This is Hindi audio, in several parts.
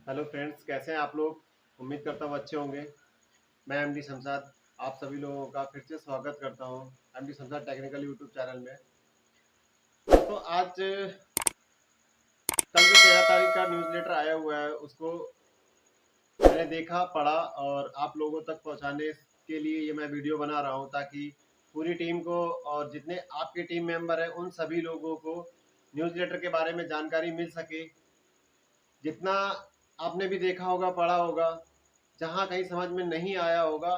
हेलो फ्रेंड्स, कैसे हैं आप लोग। उम्मीद करता हूँ अच्छे होंगे। मैं एमडी शमशाद आप सभी लोगों का फिर से स्वागत करता हूँ MD Shamshad technical YouTube channel में। तो आज कल जो 13 तारीख का न्यूज़लेटर आया हुआ है उसको मैंने देखा, पढ़ा और आप लोगों तक पहुँचाने के लिए ये मैं वीडियो बना रहा हूँ, ताकि पूरी टीम को और जितने आपके टीम मेंबर हैं उन सभी लोगों को न्यूज़लेटर के बारे में जानकारी मिल सके। जितना आपने भी देखा होगा, पढ़ा होगा, जहाँ कहीं समझ में नहीं आया होगा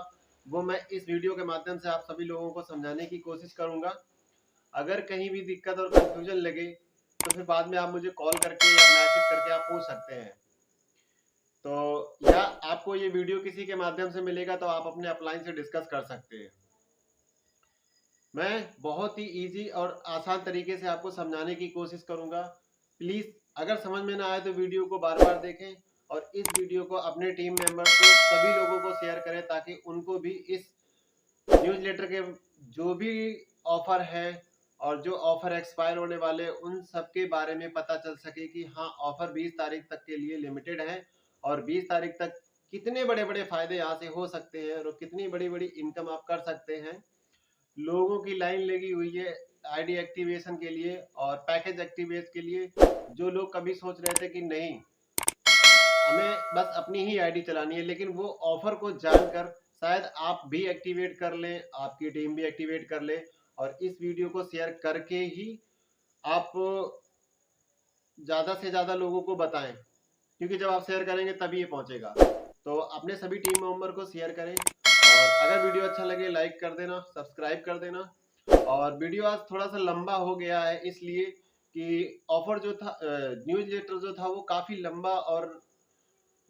वो मैं इस वीडियो के माध्यम से आप सभी लोगों को समझाने की कोशिश करूँगा। अगर कहीं भी दिक्कत और कंफ्यूजन लगे तो फिर बाद में आप मुझे कॉल करके या मैसेज करके आप पूछ सकते हैं। तो या आपको ये वीडियो किसी के माध्यम से मिलेगा तो आप अपने अपलाइन से डिस्कस कर सकते हैं। मैं बहुत ही इजी और आसान तरीके से आपको समझाने की कोशिश करूंगा। प्लीज़ अगर समझ में ना आए तो वीडियो को बार बार देखें और इस वीडियो को अपने टीम मेंबर्स को, सभी लोगों को शेयर करें, ताकि उनको भी इस न्यूज़लेटर के जो भी ऑफ़र है और जो ऑफ़र एक्सपायर होने वाले उन सब के बारे में पता चल सके कि हाँ, ऑफ़र 20 तारीख तक के लिए लिमिटेड है और 20 तारीख तक कितने बड़े बड़े फ़ायदे यहाँ से हो सकते हैं और कितनी बड़ी बड़ी इनकम आप कर सकते हैं। लोगों की लाइन लगी हुई है आईडी एक्टिवेशन के लिए और पैकेज एक्टिवेट के लिए। जो लोग कभी सोच रहे थे कि नहीं, हमें बस अपनी ही आईडी चलानी है, लेकिन वो ऑफर को जानकर शायद आप भी एक्टिवेट कर लें, आपकी टीम भी एक्टिवेट कर ले और इस वीडियो को शेयर करके ही आप ज़्यादा से ज़्यादा लोगों को बताएं, क्योंकि जब आप शेयर करेंगे तभी ये पहुंचेगा। तो अपने सभी टीम मेंबर को शेयर करें और अगर वीडियो अच्छा लगे लाइक कर देना, सब्सक्राइब कर देना। और वीडियो आज थोड़ा सा लंबा हो गया है इसलिए कि ऑफर जो था, न्यूज़लेटर जो था वो काफ़ी लंबा और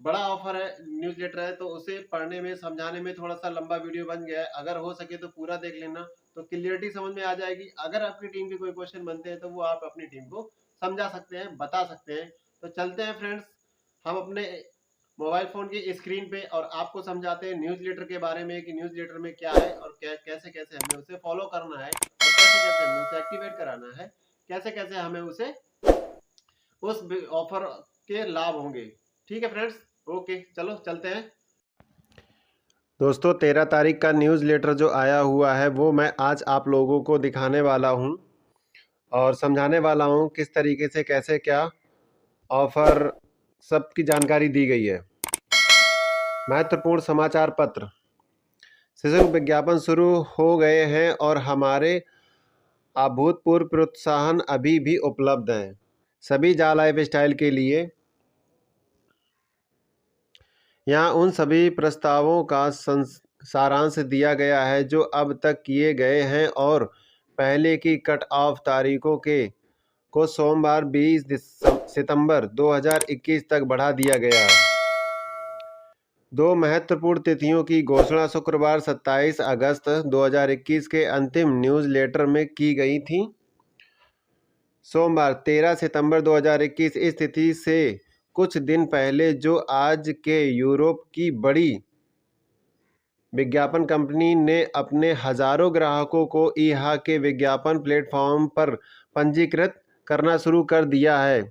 बड़ा ऑफर है, न्यूज़लेटर है, तो उसे पढ़ने में समझाने में थोड़ा सा लंबा वीडियो बन गया है। अगर हो सके तो पूरा देख लेना तो क्लियरिटी समझ में आ जाएगी। अगर आपकी टीम के कोई क्वेश्चन बनते हैं तो वो आप अपनी टीम को समझा सकते हैं, बता सकते हैं। तो चलते हैं फ्रेंड्स, हम अपने मोबाइल फ़ोन की स्क्रीन पे और आपको समझाते हैं न्यूज़लेटर के बारे में कि न्यूज़लेटर में क्या है और कैसे कैसे हमें उसे फॉलो करना है और कैसे कैसे हमें उसे एक्टिवेट कराना है, कैसे कैसे हमें उसे उस ऑफर के लाभ होंगे। ठीक है फ्रेंड्स, ओके, चलो चलते हैं। दोस्तों, 13 तारीख का न्यूज़लेटर जो आया हुआ है वो मैं आज आप लोगों को दिखाने वाला हूं और समझाने वाला हूं किस तरीके से कैसे क्या ऑफर सबकी जानकारी दी गई है। महत्वपूर्ण समाचार पत्र, सशक्त विज्ञापन शुरू हो गए हैं और हमारे अभूतपूर्व प्रोत्साहन अभी भी उपलब्ध हैं सभी जा लाइफ स्टाइल के लिए। यहाँ उन सभी प्रस्तावों का सारांश दिया गया है जो अब तक किए गए हैं और पहले की कट ऑफ तारीखों को सोमवार 20 सितंबर 2021 तक बढ़ा दिया गया है। दो महत्वपूर्ण तिथियों की घोषणा शुक्रवार 27 अगस्त 2021 के अंतिम न्यूज़लेटर में की गई थी। सोमवार 13 सितंबर 2021 इस तिथि से कुछ दिन पहले, जो आज के यूरोप की बड़ी विज्ञापन कंपनी ने अपने हजारों ग्राहकों को ईहा के विज्ञापन प्लेटफॉर्म पर पंजीकृत करना शुरू कर दिया है।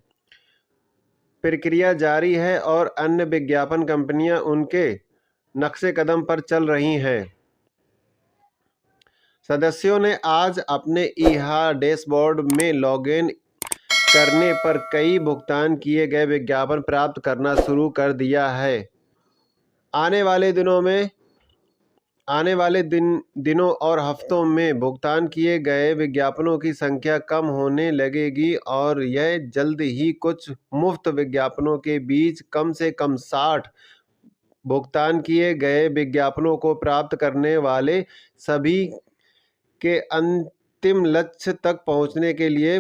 प्रक्रिया जारी है और अन्य विज्ञापन कंपनियां उनके नक्शे कदम पर चल रही हैं। सदस्यों ने आज अपने ईहा डैशबोर्ड में लॉगिन करने पर कई भुगतान किए गए विज्ञापन प्राप्त करना शुरू कर दिया है। आने वाले दिनों और हफ्तों में भुगतान किए गए विज्ञापनों की संख्या कम होने लगेगी और यह जल्द ही कुछ मुफ्त विज्ञापनों के बीच कम से कम 60 भुगतान किए गए विज्ञापनों को प्राप्त करने वाले सभी के अंतिम लक्ष्य तक पहुंचने के लिए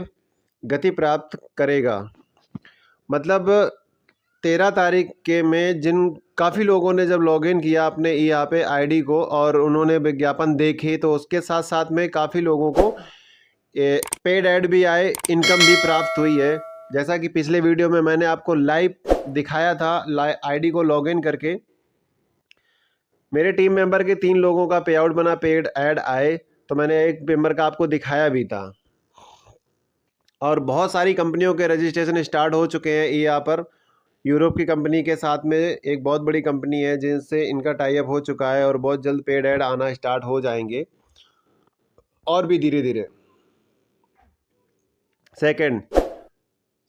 गति प्राप्त करेगा। मतलब 13 तारीख के में जिन काफ़ी लोगों ने जब लॉगिन किया अपने यहाँ पे आईडी को और उन्होंने विज्ञापन देखे, तो उसके साथ साथ में काफ़ी लोगों को पेड ऐड भी आए, इनकम भी प्राप्त हुई है। जैसा कि पिछले वीडियो में मैंने आपको लाइव दिखाया था, आईडी को लॉगिन करके मेरे टीम मेंबर के 3 लोगों का पे आउट बना, पेड ऐड आए, तो मैंने एक मेंबर का आपको दिखाया भी था। और बहुत सारी कंपनियों के रजिस्ट्रेशन स्टार्ट हो चुके हैं यहाँ पर। यूरोप की कंपनी के साथ में एक बहुत बड़ी कंपनी है जिनसे इनका टाई अप हो चुका है और बहुत जल्द पेड ऐड आना स्टार्ट हो जाएंगे और भी धीरे धीरे। सेकंड,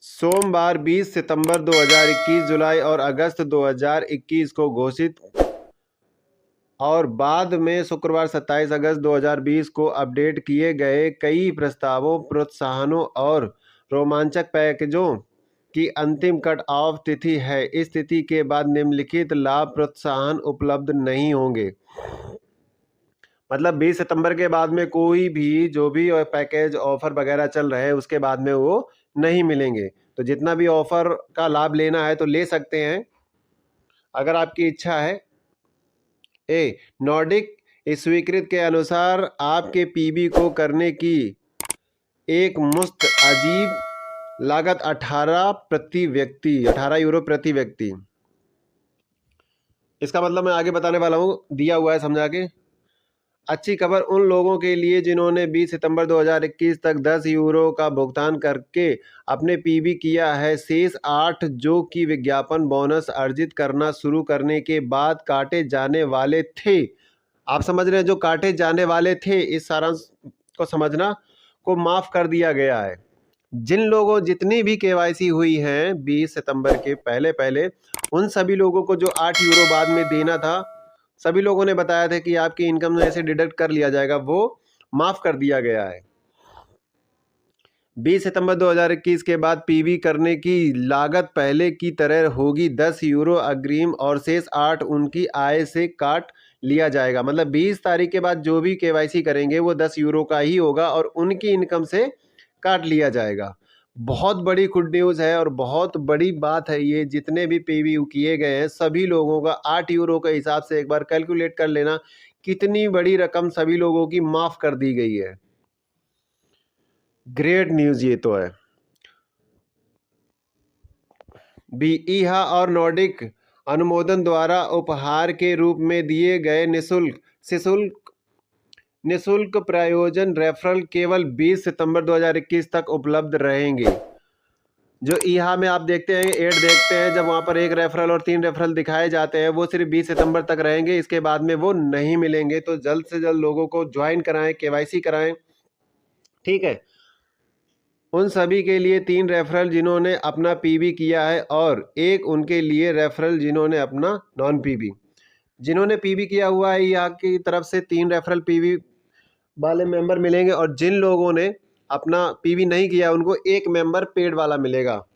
सोमवार 20 सितंबर 2021 जुलाई और अगस्त 2021 को घोषित और बाद में शुक्रवार 27 अगस्त 2020 को अपडेट किए गए कई प्रस्तावों, प्रोत्साहनों और रोमांचक पैकेजों की अंतिम कट ऑफ तिथि है। इस तिथि के बाद निम्नलिखित लाभ प्रोत्साहन उपलब्ध नहीं होंगे। मतलब 20 सितंबर के बाद में कोई भी जो भी पैकेज ऑफर वगैरह चल रहे हैं उसके बाद में वो नहीं मिलेंगे। तो जितना भी ऑफर का लाभ लेना है तो ले सकते हैं अगर आपकी इच्छा है। नॉर्डिक स्वीकृत के अनुसार आपके पीबी को करने की एक मुश्त अजीब लागत 18 यूरो प्रति व्यक्ति। इसका मतलब मैं आगे बताने वाला हूँ, दिया हुआ है समझा के। अच्छी खबर उन लोगों के लिए जिन्होंने 20 सितंबर 2021 तक 10 यूरो का भुगतान करके अपने पीबी किया है। शेष 8 जो कि विज्ञापन बोनस अर्जित करना शुरू करने के बाद काटे जाने वाले थे। आप समझ रहे हैं, जो काटे जाने वाले थे, इस सारांश को समझना, को माफ कर दिया गया है। जिन लोगों जितनी भी केवाईसी हुई है 20 सितंबर के पहले उन सभी लोगों को जो 8 यूरो बाद में देना था, सभी लोगों ने बताया था कि आपकी इनकम में से डिडक्ट कर लिया जाएगा, वो माफ कर दिया गया है। 20 सितंबर 2021 के बाद पीवी करने की लागत पहले की तरह होगी 10 यूरो अग्रिम और शेष 8 उनकी आय से काट लिया जाएगा। मतलब 20 तारीख के बाद जो भी केवाईसी करेंगे वो 10 यूरो का ही होगा और उनकी इनकम से काट लिया जाएगा। बहुत बड़ी गुड न्यूज़ है और बहुत बड़ी बात है ये। जितने भी पीवी किए गए हैं सभी लोगों का 8 यूरो के हिसाब से एक बार कैलकुलेट कर लेना कितनी बड़ी रकम सभी लोगों की माफ कर दी गई है। ग्रेट न्यूज़ ये तो है। ईहा और नॉर्डिक अनुमोदन द्वारा उपहार के रूप में दिए गए निःशुल्क प्रायोजन रेफरल केवल 20 सितंबर 2021 तक उपलब्ध रहेंगे। जो ईहा में आप देखते हैं, एड देखते हैं, जब वहाँ पर 1 रेफरल और 3 रेफरल दिखाए जाते हैं, वो सिर्फ 20 सितंबर तक रहेंगे। इसके बाद में वो नहीं मिलेंगे। तो जल्द से जल्द लोगों को ज्वाइन कराएं, केवाईसी कराएं, ठीक है। उन सभी के लिए 3 रेफरल जिन्होंने अपना पीबी किया है और 1 उनके लिए रेफरल जिन्होंने अपना नॉन पीबी। जिन्होंने पीबी किया हुआ है यहाँ की तरफ से 3 रेफरल पीबी वाले मेंबर मिलेंगे और जिन लोगों ने अपना पीबी नहीं किया उनको 1 मेंबर पेड वाला मिलेगा।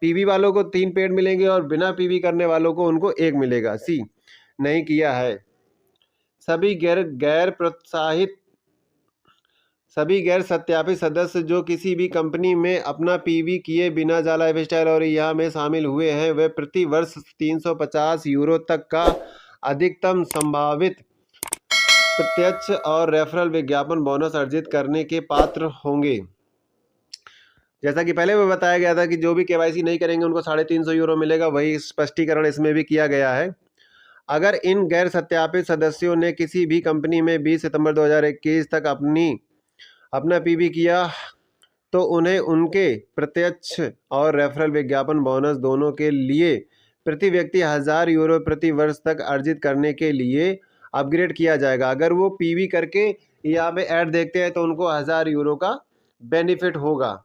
पीबी वालों को 3 पेड मिलेंगे और बिना पीबी करने वालों को उनको 1 मिलेगा। सी नहीं किया है सभी गैर सत्यापित सदस्य जो किसी भी कंपनी में अपना पीवी किए बिना जा लाइफस्टाइल और यहाँ में शामिल हुए हैं, वे प्रति वर्ष 350 यूरो तक का अधिकतम संभावित प्रत्यक्ष और रेफरल विज्ञापन बोनस अर्जित करने के पात्र होंगे। जैसा कि पहले भी बताया गया था कि जो भी केवाईसी नहीं करेंगे उनको 350 यूरो मिलेगा, वही स्पष्टीकरण इसमें भी किया गया है। अगर इन गैर सत्यापित सदस्यों ने किसी भी कंपनी में 20 सितंबर 2021 तक अपना पीबी किया तो उन्हें उनके प्रत्यक्ष और रेफरल विज्ञापन बोनस दोनों के लिए प्रति व्यक्ति 1000 यूरो प्रति वर्ष तक अर्जित करने के लिए अपग्रेड किया जाएगा। अगर वो पीवी करके यहाँ पे ऐड देखते हैं तो उनको 1000 यूरो का बेनिफिट होगा।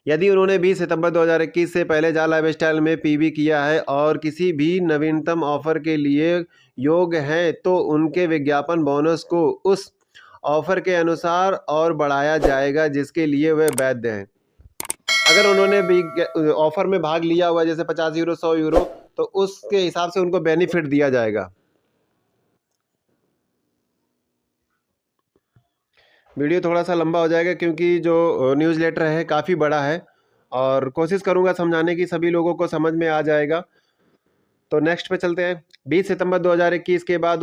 यदि उन्होंने 20 सितंबर 2021 से पहले जा लाइफस्टाइल में पीवी किया है और किसी भी नवीनतम ऑफर के लिए योग्य हैं तो उनके विज्ञापन बोनस को उस ऑफर के अनुसार और बढ़ाया जाएगा जिसके लिए वे वैध हैं। अगर उन्होंने ऑफर में भाग लिया हुआ जैसे 50 यूरो 100 यूरो तो उसके हिसाब से उनको बेनिफिट दिया जाएगा। वीडियो थोड़ा सा लंबा हो जाएगा क्योंकि जो न्यूज़लेटर है काफ़ी बड़ा है और कोशिश करूंगा समझाने की, सभी लोगों को समझ में आ जाएगा। तो नेक्स्ट पे चलते हैं। 20 सितंबर 2021 के बाद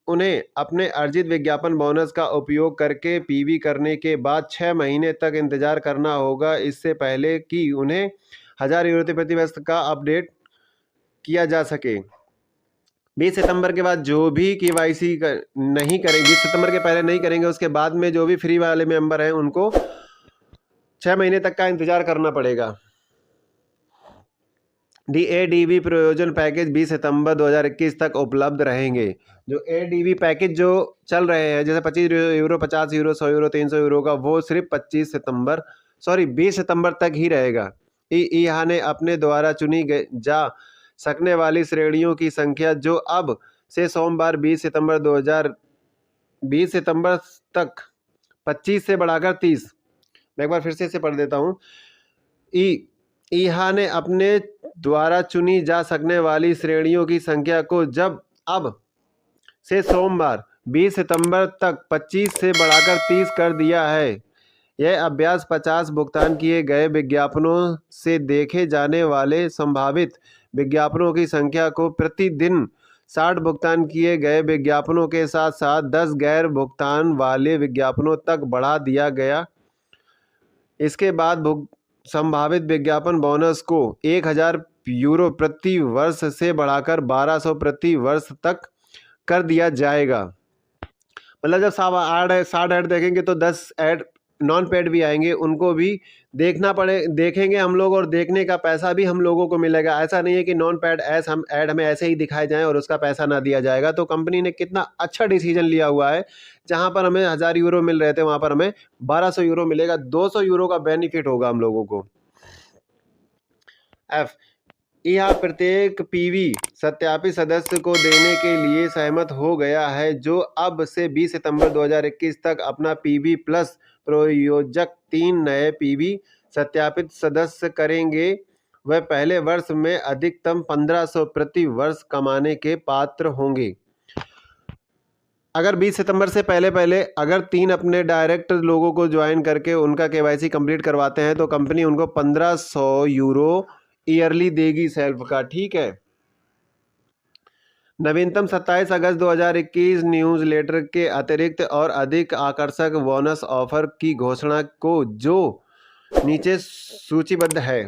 उन्हें अपने अर्जित विज्ञापन बोनस का उपयोग करके पीवी करने के बाद 6 महीने तक इंतजार करना होगा, इससे पहले कि उन्हें 1000 यूरो प्रति वर्ष का अपडेट किया जा सके। 20 सितंबर के बाद जो भी केवाईसी नहीं करेंगे, 20 सितंबर के पहले नहीं करेंगे, उसके बाद में जो भी फ्री वाले मेंबर हैं उनको 6 महीने तक का इंतजार करना पड़ेगा। ADV प्रयोजन पैकेज 20 सितंबर 2021 तक उपलब्ध रहेंगे। जो ADV पैकेज जो चल रहे हैं जैसे 25 यूरो, 50 यूरो, 100 यूरो, 300 यूरो का, वो सिर्फ 20 सितंबर तक ही रहेगा। यहाँ ने अपने द्वारा चुनी जा सकने वाली श्रेणियों की संख्या जो अब से सोमवार 20 सितंबर तक 25 से बढ़ाकर 30। मैं एक बार फिर से इसे पढ़ देता हूँ। यहाँ ने अपने द्वारा चुनी जा सकने वाली श्रेणियों की संख्या को जब अब से सोमवार 20 सितंबर तक 25 से बढ़ाकर 30 कर दिया है। यह अभ्यास 50 भुगतान किए गए विज्ञापनों से देखे जाने वाले संभावित विज्ञापनों की संख्या को प्रतिदिन 60 भुगतान किए गए विज्ञापनों के साथ साथ 10 गैर भुगतान वाले विज्ञापनों तक बढ़ा दिया गया। इसके बाद संभावित विज्ञापन बोनस को 1000 यूरो प्रति वर्ष से बढ़ाकर 1200 प्रति वर्ष तक कर दिया जाएगा। मतलब जब 60 ऐड देखेंगे तो 10 ऐड नॉन पेड भी आएंगे, उनको भी देखेंगे हम लोग, और देखने का पैसा भी हम लोगों को मिलेगा। ऐसा नहीं है कि नॉन पेड ऐड हमें ऐसे ही दिखाए जाएं और उसका पैसा ना दिया जाएगा। तो कंपनी ने कितना अच्छा डिसीजन लिया हुआ है, जहां पर हमें 1000 यूरो मिल रहे थे वहां पर हमें 1200 यूरो मिलेगा। 200 यूरो का बेनिफिट होगा हम लोगों को। यह प्रत्येक पीवी सत्यापित सदस्य को देने के लिए सहमत हो गया है, जो अब से 20 सितंबर 2021 तक अपना पीवी प्लस प्रयोजक 3 नए पीवी सत्यापित सदस्य करेंगे। वह पहले वर्ष में अधिकतम 1500 प्रति वर्ष कमाने के पात्र होंगे। अगर 20 सितंबर से पहले अगर 3 अपने डायरेक्ट लोगों को ज्वाइन करके उनका KYC कंप्लीट करवाते हैं तो कंपनी उनको 1500 यूरो ईयरली देगी सेल्फ का। ठीक है। नवीनतम 27 अगस्त 2021 न्यूज़लेटर के अतिरिक्त और अधिक आकर्षक बोनस ऑफर की घोषणा को जो नीचे सूचीबद्ध है।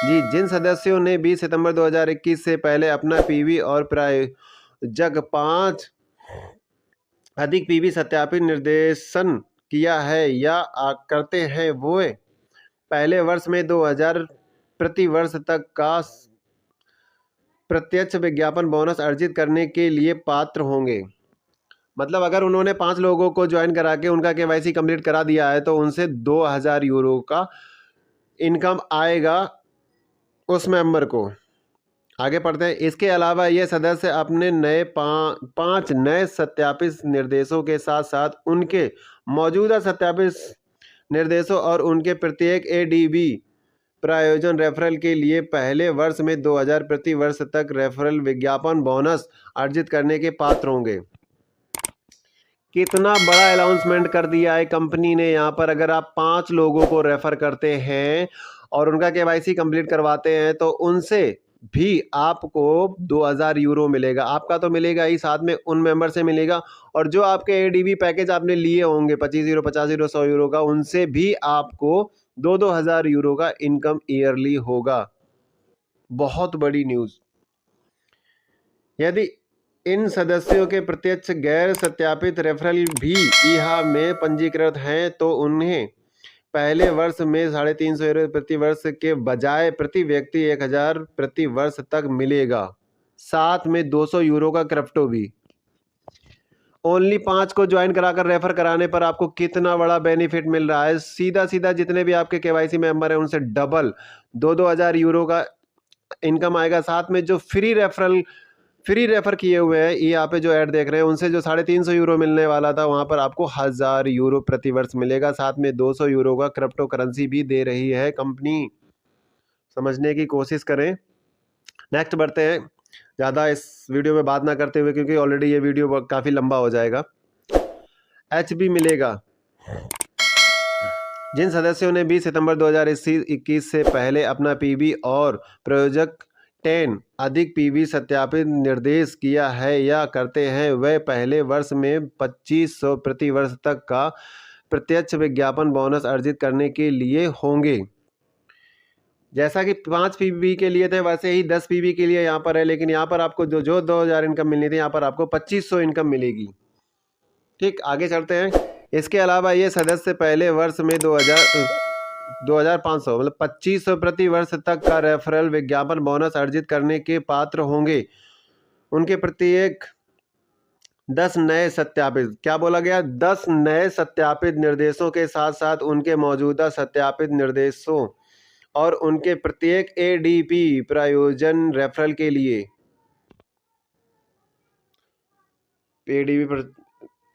जी, जिन सदस्यों ने 20 सितंबर 2021 से पहले अपना पीवी और प्रायोजक 5 अधिक पीवी सत्यापित निर्देशन किया है या करते हैं, वो पहले वर्ष में 2000 प्रति वर्ष तक का प्रत्यक्ष विज्ञापन बोनस अर्जित करने के लिए पात्र होंगे। मतलब अगर उन्होंने 5 लोगों को ज्वाइन करा के उनका KYC कंप्लीट करा दिया है तो उनसे 2000 यूरो का इनकम आएगा उस मेंबर को। आगे पढ़ते हैं। इसके अलावा ये सदस्य अपने नए 5 नए सत्यापित निर्देशों के साथ साथ उनके मौजूदा सत्यापित निर्देशों और उनके प्रत्येक ADV प्रायोजन रेफरल के लिए पहले वर्ष में 2000 प्रति वर्ष तक रेफरल विज्ञापन बोनस अर्जित करने के पात्र होंगे। कितना बड़ा अनाउंसमेंट कर दिया है कंपनी ने यहाँ पर। अगर आप 5 लोगों को रेफर करते हैं और उनका KYC कंप्लीट करवाते हैं तो उनसे भी आपको 2000 यूरो मिलेगा। आपका तो मिलेगा ही, साथ में उन मेंबर से मिलेगा। और जो आपके ADV पैकेज आपने लिए होंगे 25 यूरो, 50 यूरो, 100 यूरो का, उनसे भी आपको 2-2000 यूरो का इनकम ईयरली होगा। बहुत बड़ी न्यूज़। यदि इन सदस्यों के प्रत्यक्ष गैर सत्यापित रेफरल भी ईहा में पंजीकृत हैं तो उन्हें पहले वर्ष में 350 यूरो प्रति वर्ष के बजाय प्रति व्यक्ति 1000 प्रति वर्ष तक मिलेगा। साथ में 200 यूरो का क्रिप्टो भी। ओनली 5 को ज्वाइन कराकर रेफर कराने पर आपको कितना बड़ा बेनिफिट मिल रहा है। सीधा सीधा जितने भी आपके KYC मेंबर हैं उनसे डबल 2-2000 यूरो का इनकम आएगा। साथ में जो फ्री रेफर किए हुए हैं, ये यहाँ पे जो ऐड देख रहे हैं, उनसे जो 350 यूरो मिलने वाला था वहाँ पर आपको 1000 यूरो प्रति वर्ष मिलेगा। साथ में 200 यूरो का क्रिप्टो करेंसी भी दे रही है कंपनी। समझने की कोशिश करें। नेक्स्ट बढ़ते हैं, ज़्यादा इस वीडियो में बात ना करते हुए, क्योंकि ऑलरेडी ये वीडियो काफ़ी लंबा हो जाएगा। HB मिलेगा जिन सदस्यों ने 20 सितंबर 2021 से पहले अपना PV और प्रयोजक 10 अधिक PV सत्यापित निर्देश किया है या करते हैं, वह पहले वर्ष में 2500 प्रति वर्ष तक का प्रत्यक्ष विज्ञापन बोनस अर्जित करने के लिए होंगे। जैसा कि 5 PV के लिए थे वैसे ही 10 PV के लिए यहाँ पर है, लेकिन यहाँ पर आपको जो 2000 इनकम मिलनी थी यहाँ पर आपको 2500 इनकम मिलेगी। ठीक, आगे चलते हैं। इसके अलावा ये सदस्य पहले वर्ष में 2500 मतलब 2500 प्रति वर्ष तक का रेफरल विज्ञापन बोनस अर्जित करने के पात्र होंगे। उनके प्रत्येक 10 नए सत्यापित, क्या बोला गया, 10 नए सत्यापित निर्देशों के साथ साथ उनके मौजूदा सत्यापित निर्देशों और उनके प्रत्येक एडीपी प्रायोजन रेफरल के लिए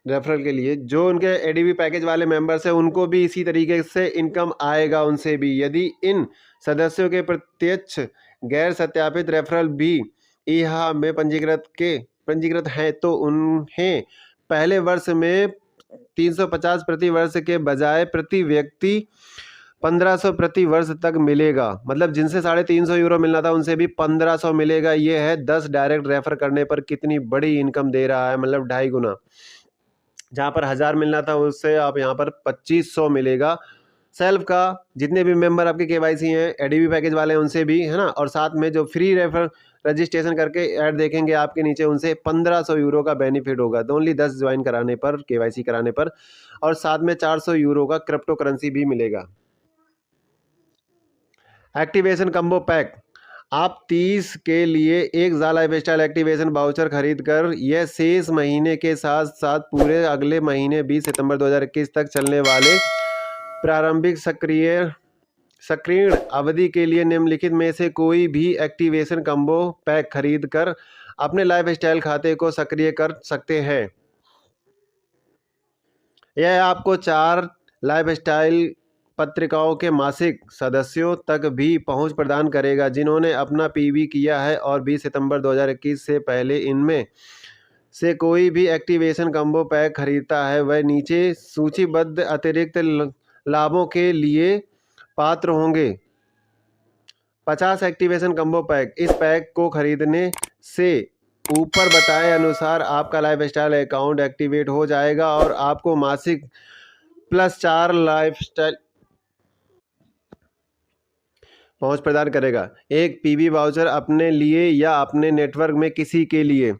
रेफरल के लिए जो उनके एडीबी पैकेज वाले मेंबर्स हैं उनको भी इसी तरीके से इनकम आएगा उनसे भी। यदि इन सदस्यों के प्रत्यक्ष गैर सत्यापित रेफरल भी ईहा में पंजीकृत हैं तो उन्हें पहले वर्ष में 350 प्रति वर्ष के बजाय प्रति व्यक्ति 1500 प्रति वर्ष तक मिलेगा। मतलब जिनसे 350 यूरो मिलना था उनसे भी 1500 मिलेगा। ये है 10 डायरेक्ट रेफर करने पर कितनी बड़ी इनकम दे रहा है, मतलब 2.5 गुना। जहाँ पर 1000 मिलना था उससे आप यहाँ पर 2500 मिलेगा। सेल्फ का जितने भी मेंबर आपके केवाईसी हैं, एडीबी पैकेज वाले हैं उनसे भी, है ना, और साथ में जो फ्री रेफर रजिस्ट्रेशन करके ऐड देखेंगे आपके नीचे उनसे 1500 यूरो का बेनिफिट होगा। तो ओनली 10 ज्वाइन कराने पर, केवाईसी कराने पर, और साथ में 400 यूरो का क्रिप्टो करेंसी भी मिलेगा। एक्टिवेशन कम्बो पैक, आप 30 के लिए एक ज़ा लाइफस्टाइल एक्टिवेशन वाउचर खरीद कर यह शेष महीने के साथ साथ पूरे अगले महीने 20 सितंबर 2021 तक चलने वाले प्रारंभिक सक्रिय अवधि के लिए निम्नलिखित में से कोई भी एक्टिवेशन कम्बो पैक खरीद कर अपने लाइफस्टाइल खाते को सक्रिय कर सकते हैं। यह आपको 4 लाइफस्टाइल पत्रिकाओं के मासिक सदस्यों तक भी पहुंच प्रदान करेगा जिन्होंने अपना पीवी किया है और 20 सितंबर 2021 से पहले इनमें से कोई भी एक्टिवेशन कम्बो पैक खरीदता है वह नीचे सूचीबद्ध अतिरिक्त लाभों के लिए पात्र होंगे। 50 एक्टिवेशन कम्बो पैक, इस पैक को खरीदने से ऊपर बताए अनुसार आपका लाइफस्टाइल अकाउंट एक्टिवेट हो जाएगा और आपको मासिक +4 लाइफस्टाइल पहुंच प्रदान करेगा। एक पीवी वाउचर अपने लिए या अपने नेटवर्क में किसी के लिए,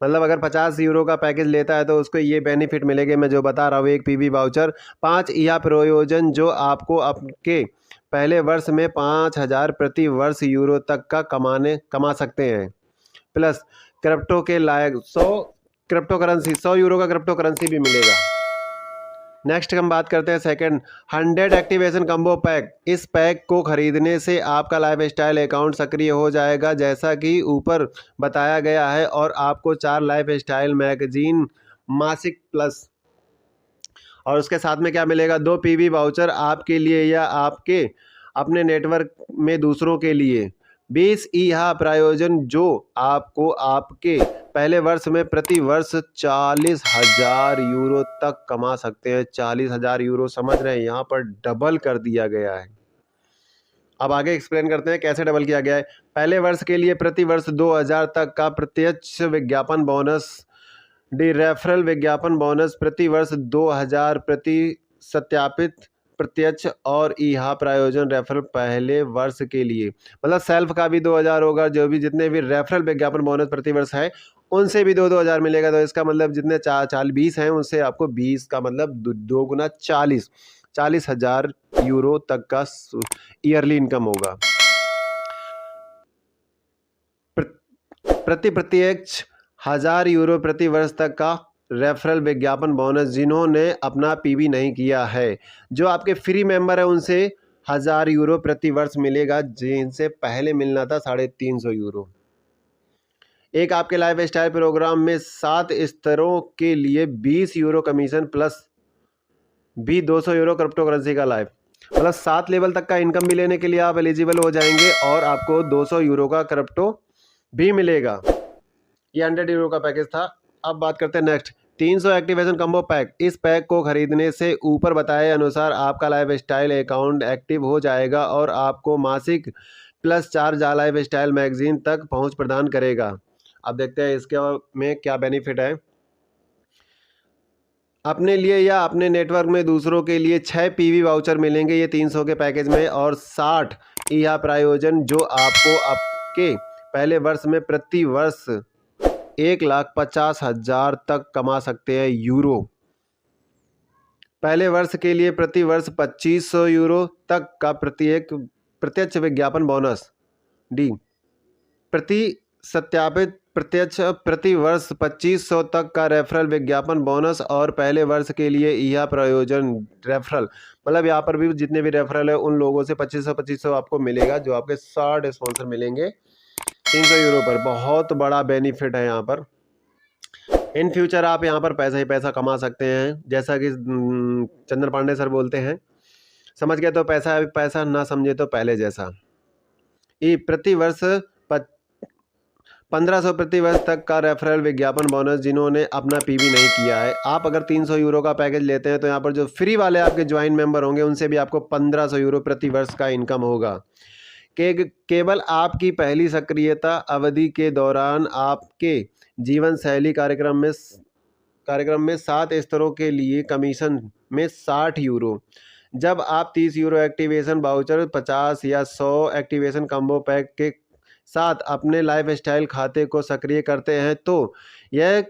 मतलब अगर 50 यूरो का पैकेज लेता है तो उसको ये बेनिफिट मिलेंगे मैं जो बता रहा हूँ। एक पीवी वाउचर, 5 यह प्रयोजन जो आपको आपके पहले वर्ष में 5000 प्रति वर्ष यूरो तक का कमा सकते हैं, प्लस क्रिप्टो के लायक 100 यूरो का क्रिप्टो करेंसी भी मिलेगा। नेक्स्ट हम बात करते हैं सेकंड 100 एक्टिवेशन कम्बो पैक। इस पैक को खरीदने से आपका लाइफस्टाइल अकाउंट सक्रिय हो जाएगा जैसा कि ऊपर बताया गया है और आपको 4 लाइफस्टाइल मैगजीन मासिक प्लस, और उसके साथ में क्या मिलेगा, 2 पीवी वाउचर आपके लिए या आपके अपने नेटवर्क में दूसरों के लिए। 20 यह प्रायोजन जो आपको आपके पहले वर्ष में प्रति वर्ष 40,000 यूरो तक कमा सकते हैं। 40,000 यूरो, समझ रहे हैं, यहाँ पर डबल कर दिया गया है। अब आगे एक्सप्लेन करते हैं कैसे डबल किया गया है। पहले वर्ष के लिए प्रति वर्ष 2000 तक का प्रत्यक्ष विज्ञापन बोनस, रेफरल विज्ञापन बोनस प्रति वर्ष 2000 प्रति सत्यापित प्रत्यक्ष और यह प्रायोजन रेफरल पहले वर्ष के लिए, मतलब सेल्फ का भी 2000 होगा। जो भी जितने भी रेफरल विज्ञापन बोनस प्रति वर्ष है उनसे भी 2-2000 मिलेगा। तो इसका मतलब जितने 20 हैं उनसे आपको 20 का मतलब 2 गुना 40,000 यूरो तक का ईयरली इनकम होगा। प्रत्यक्ष 1000 यूरो प्रति वर्ष तक का रेफरल विज्ञापन बोनस जिन्होंने अपना पीवी नहीं किया है। जो आपके फ्री मेंबर है उनसे 1000 यूरो प्रति वर्ष मिलेगा जिनसे पहले मिलना था 350 यूरो। एक आपके लाइफस्टाइल प्रोग्राम में 7 स्तरों के लिए 20 यूरो कमीशन प्लस भी 200 यूरो क्रिप्टो करेंसी का लाइफ, मतलब 7 लेवल तक का इनकम भी लेने के लिए आप एलिजिबल हो जाएंगे और आपको 200 यूरो का क्रिप्टो भी मिलेगा। ये 100 यूरो का पैकेज था। अब बात करते हैं नेक्स्ट 300 एक्टिवेशन कम्बो पैक। इस पैक को खरीदने से ऊपर बताए अनुसार आपका लाइफस्टाइल अकाउंट एक्टिव हो जाएगा और आपको मासिक +4 लाइफस्टाइल मैगजीन तक पहुंच प्रदान करेगा। अब देखते हैं इसके में क्या बेनिफिट है। अपने लिए या अपने नेटवर्क में दूसरों के लिए 6 पीवी वाउचर मिलेंगे ये 300 के पैकेज में, और 60 यह प्रायोजन जो आपको आपके पहले वर्ष में प्रति वर्ष 1,50,000 तक कमा सकते हैं यूरो। पहले वर्ष के लिए प्रति वर्ष 2500 यूरो तक का प्रत्यक्ष विज्ञापन बोनस। डी, प्रति सत्यापित प्रत्यक्ष प्रति वर्ष 2500 तक का रेफरल विज्ञापन बोनस और पहले वर्ष के लिए यह प्रयोजन रेफरल, मतलब यहाँ पर भी जितने भी रेफरल है उन लोगों से 2500 आपको मिलेगा, जो आपके 60 स्पॉन्सर मिलेंगे 300 यूरो पर। बहुत बड़ा बेनिफिट है यहाँ पर। इन फ्यूचर आप यहाँ पर पैसा ही पैसा कमा सकते हैं, जैसा कि चंद्र पांडे सर बोलते हैं, समझ गए तो पैसा पैसा, ना समझे तो पहले जैसा। ई, प्रति वर्ष 1500 प्रति वर्ष तक का रेफरल विज्ञापन बोनस जिन्होंने अपना पीवी नहीं किया है। आप अगर 300 यूरो का पैकेज लेते हैं तो यहाँ पर जो फ्री वाले आपके ज्वाइन मेंबर होंगे उनसे भी आपको 1500 यूरो प्रति वर्ष का इनकम होगा। केवल आपकी पहली सक्रियता अवधि के दौरान आपके जीवन शैली कार्यक्रम में 7 स्तरों के लिए कमीशन में 60 यूरो। जब आप 30 यूरो एक्टिवेशन वाउचर, 50 या 100 एक्टिवेशन कम्बो पैक के साथ अपने लाइफ स्टाइल खाते को सक्रिय करते हैं तो यह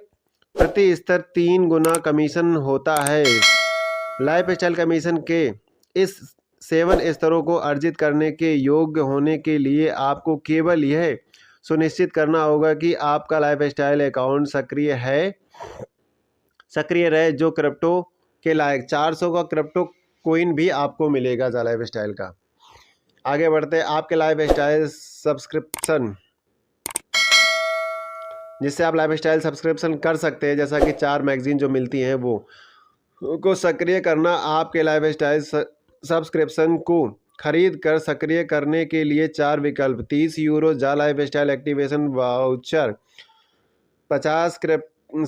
प्रति स्तर 3 गुना कमीशन होता है। लाइफ स्टाइल कमीशन के इस 7 स्तरों को अर्जित करने के योग्य होने के लिए आपको केवल यह सुनिश्चित करना होगा कि आपका लाइफ स्टाइल अकाउंट सक्रिय रहे, जो क्रिप्टो के लायक 400 का क्रिप्टो कोइन भी आपको मिलेगा लाइफ स्टाइल का। आगे बढ़ते हैं, आपके लाइफ स्टाइल सब्सक्रिप्शन, जिससे आप लाइफ स्टाइल सब्सक्रिप्शन कर सकते हैं, जैसा कि 4 मैगजीन जो मिलती हैं वो को सक्रिय करना। आपके लाइफ स्टाइल सब्सक्रिप्शन को खरीद कर सक्रिय करने के लिए 4 विकल्प: 30 यूरो जा लाइफ स्टाइल एक्टिवेशन वाउचर, 50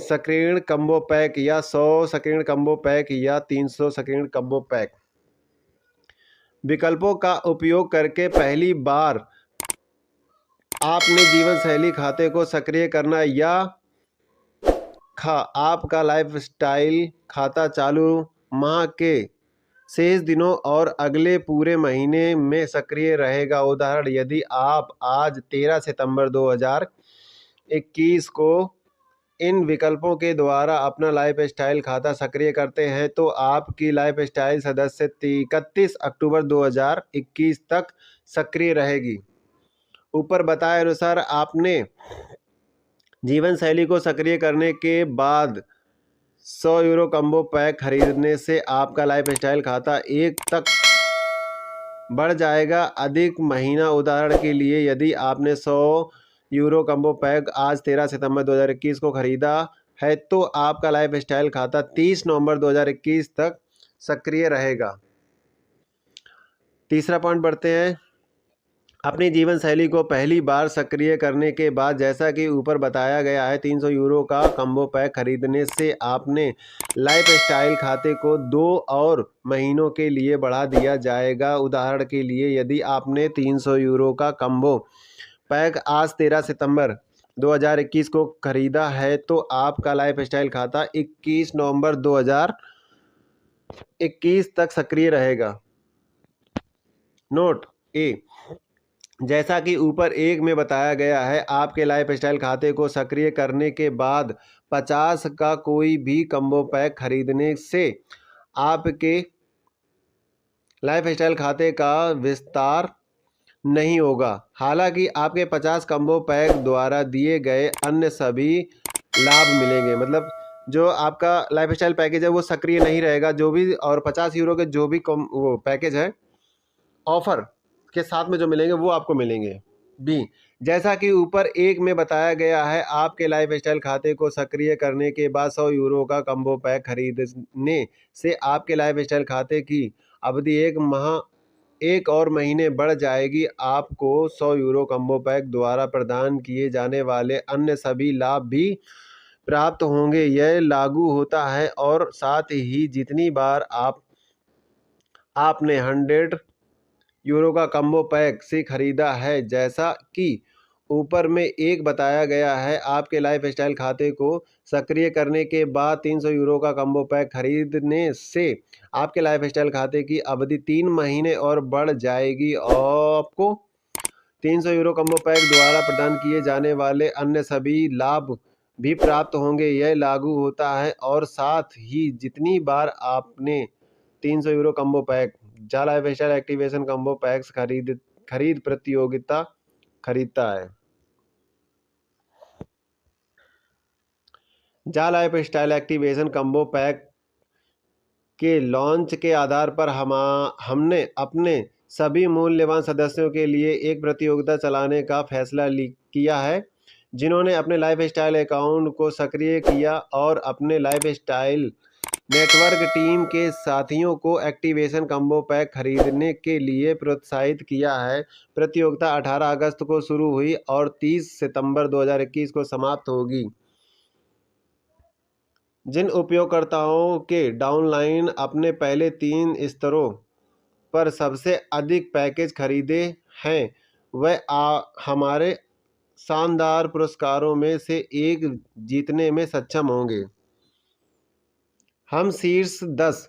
सक्रियण कम्बो पैक या 100 सक्रियण कम्बो पैक या 300 सक्रियण कम्बो पैक। विकल्पों का उपयोग करके पहली बार आपने जीवन शैली खाते को सक्रिय करना या आपका लाइफ स्टाइल खाता चालू माह के शेष दिनों और अगले पूरे महीने में सक्रिय रहेगा। उदाहरण, यदि आप आज 13 सितंबर 2021 को इन विकल्पों के द्वारा अपना लाइफ स्टाइल खाता सक्रिय करते हैं तो आपकी लाइफ स्टाइल सदस्य 31 अक्टूबर 2021 तक सक्रिय रहेगी। ऊपर बताए अनुसार आपने जीवन शैली को सक्रिय करने के बाद 100 यूरो कम्बो पैक खरीदने से आपका लाइफ स्टाइल खाता 1 तक बढ़ जाएगा अधिक महीना। उदाहरण के लिए, यदि आपने 100 यूरो कम्बो पैक आज 13 सितंबर 2021 को खरीदा है तो आपका लाइफ स्टाइल खाता 30 नवंबर 2021 तक सक्रिय रहेगा। तीसरा पॉइंट बढ़ते हैं, अपनी जीवन शैली को पहली बार सक्रिय करने के बाद जैसा कि ऊपर बताया गया है 300 यूरो का कम्बो पैक खरीदने से आपने लाइफ स्टाइल खाते को 2 और महीनों के लिए बढ़ा दिया जाएगा। उदाहरण के लिए, यदि आपने 300 यूरो का कम्बो पैक आज 13 सितंबर 2021 को खरीदा है तो आपका लाइफ स्टाइल खाता 21 नवंबर 2021 तक सक्रिय रहेगा। नोट ए, जैसा कि ऊपर 1 में बताया गया है, आपके लाइफ स्टाइल खाते को सक्रिय करने के बाद 50 का कोई भी कम्बो पैक खरीदने से आपके लाइफ स्टाइल खाते का विस्तार नहीं होगा। हालांकि आपके 50 कम्बो पैक द्वारा दिए गए अन्य सभी लाभ मिलेंगे। मतलब जो आपका लाइफ स्टाइल पैकेज है वो सक्रिय नहीं रहेगा, जो भी और 50 यूरो के जो भी वो पैकेज है ऑफर के साथ में जो मिलेंगे वो आपको मिलेंगे। बी, जैसा कि ऊपर 1 में बताया गया है, आपके लाइफ स्टाइल खाते को सक्रिय करने के बाद 100 यूरो का कम्बो पैक खरीदने से आपके लाइफ स्टाइल खाते की अवधि 1 और महीने बढ़ जाएगी। आपको 100 यूरो कम्बो पैक द्वारा प्रदान किए जाने वाले अन्य सभी लाभ भी प्राप्त होंगे। यह लागू होता है और साथ ही जितनी बार आपने 100 यूरो का कम्बो पैक से खरीदा है, जैसा कि ऊपर में 1 बताया गया है, आपके लाइफ स्टाइल खाते को सक्रिय करने के बाद 300 यूरो का कम्बो पैक खरीदने से आपके लाइफ स्टाइल खाते की अवधि 3 महीने और बढ़ जाएगी और आपको 300 यूरो कम्बो पैक द्वारा प्रदान किए जाने वाले अन्य सभी लाभ भी प्राप्त होंगे। यह लागू होता है और साथ ही जितनी बार आपने 300 यूरो कम्बो पैक जा लाइफस्टाइल एक्टिवेशन कम्बो पैक्स खरीद प्रतियोगिता खरीदता है। जा लाइफस्टाइल एक्टिवेशन कम्बो पैक के लॉन्च के आधार पर हमने अपने सभी मूल्यवान सदस्यों के लिए एक प्रतियोगिता चलाने का फैसला किया है। जिन्होंने अपने लाइफस्टाइल अकाउंट को सक्रिय किया और अपने लाइफस्टाइल नेटवर्क टीम के साथियों को एक्टिवेशन कम्बो पैक खरीदने के लिए प्रोत्साहित किया है। प्रतियोगिता 18 अगस्त को शुरू हुई और 30 सितंबर 2021 को समाप्त होगी। जिन उपयोगकर्ताओं के डाउनलाइन अपने पहले 3 स्तरों पर सबसे अधिक पैकेज खरीदे हैं वह हमारे शानदार पुरस्कारों में से एक जीतने में सक्षम होंगे। हम शीर्ष 10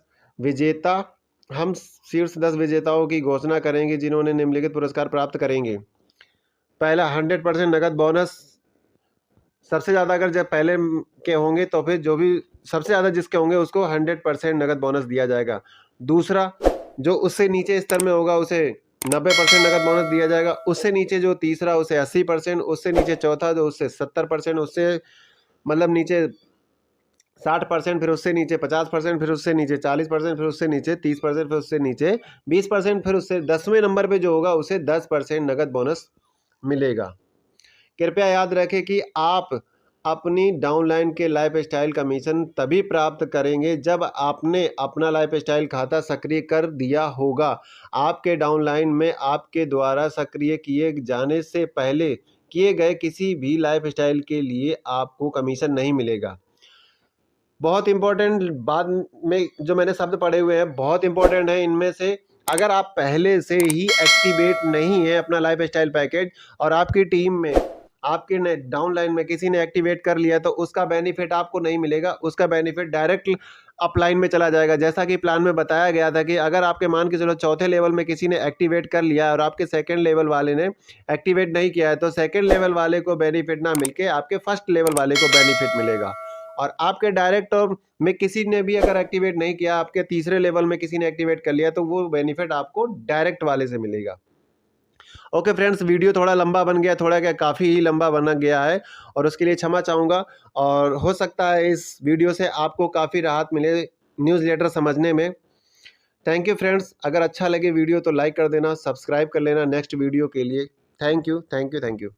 विजेताओं की घोषणा करेंगे जिन्होंने निम्नलिखित पुरस्कार प्राप्त करेंगे। पहला 100% नगद बोनस। सबसे ज़्यादा अगर जब पहले के होंगे तो फिर जो भी सबसे ज़्यादा जिसके होंगे उसको 100% नगद बोनस दिया जाएगा। दूसरा, जो उससे नीचे स्तर में होगा उसे 90% नगद बोनस दिया जाएगा। उससे नीचे जो तीसरा उसे 80%, उससे नीचे चौथा जो उससे 70%, उससे मतलब नीचे 60%, फिर उससे नीचे 50%, फिर उससे नीचे 40%, फिर उससे नीचे 30%, फिर उससे नीचे 20%, फिर उससे 10वें नंबर पे जो होगा उसे 10% नगद बोनस मिलेगा। कृपया याद रखें कि आप अपनी डाउनलाइन के लाइफस्टाइल कमीशन तभी प्राप्त करेंगे जब आपने अपना लाइफस्टाइल खाता सक्रिय कर दिया होगा। आपके डाउनलाइन में आपके द्वारा सक्रिय किए जाने से पहले किए गए किसी भी लाइफस्टाइल के लिए आपको कमीशन नहीं मिलेगा। बहुत इंपॉर्टेंट बाद में जो मैंने शब्द पढ़े हुए हैं बहुत इंपॉर्टेंट है। इनमें से अगर आप पहले से ही एक्टिवेट नहीं है अपना लाइफस्टाइल पैकेज और आपकी टीम में आपके डाउनलाइन में किसी ने एक्टिवेट कर लिया तो उसका बेनिफिट आपको नहीं मिलेगा। उसका बेनिफिट डायरेक्ट अपलाइन में चला जाएगा। जैसा कि प्लान में बताया गया था कि अगर आपके मान के चलो चौथे लेवल में किसी ने एक्टिवेट कर लिया और आपके सेकंड लेवल वाले ने एक्टिवेट नहीं किया है तो सेकंड लेवल वाले को बेनिफिट ना मिलके आपके फर्स्ट लेवल वाले को बेनिफिट मिलेगा। और आपके डायरेक्टर में किसी ने भी अगर एक्टिवेट नहीं किया, आपके तीसरे लेवल में किसी ने एक्टिवेट कर लिया तो वो बेनिफिट आपको डायरेक्ट वाले से मिलेगा। ओके फ्रेंड्स, वीडियो थोड़ा लंबा बन गया, थोड़ा क्या काफ़ी ही लंबा बना गया है और उसके लिए क्षमा चाहूँगा। और हो सकता है इस वीडियो से आपको काफ़ी राहत मिले न्यूज़लेटर समझने में। Thank you friends. अगर अच्छा लगे वीडियो तो लाइक कर देना, सब्सक्राइब कर लेना नेक्स्ट वीडियो के लिए। Thank you, thank you, thank you.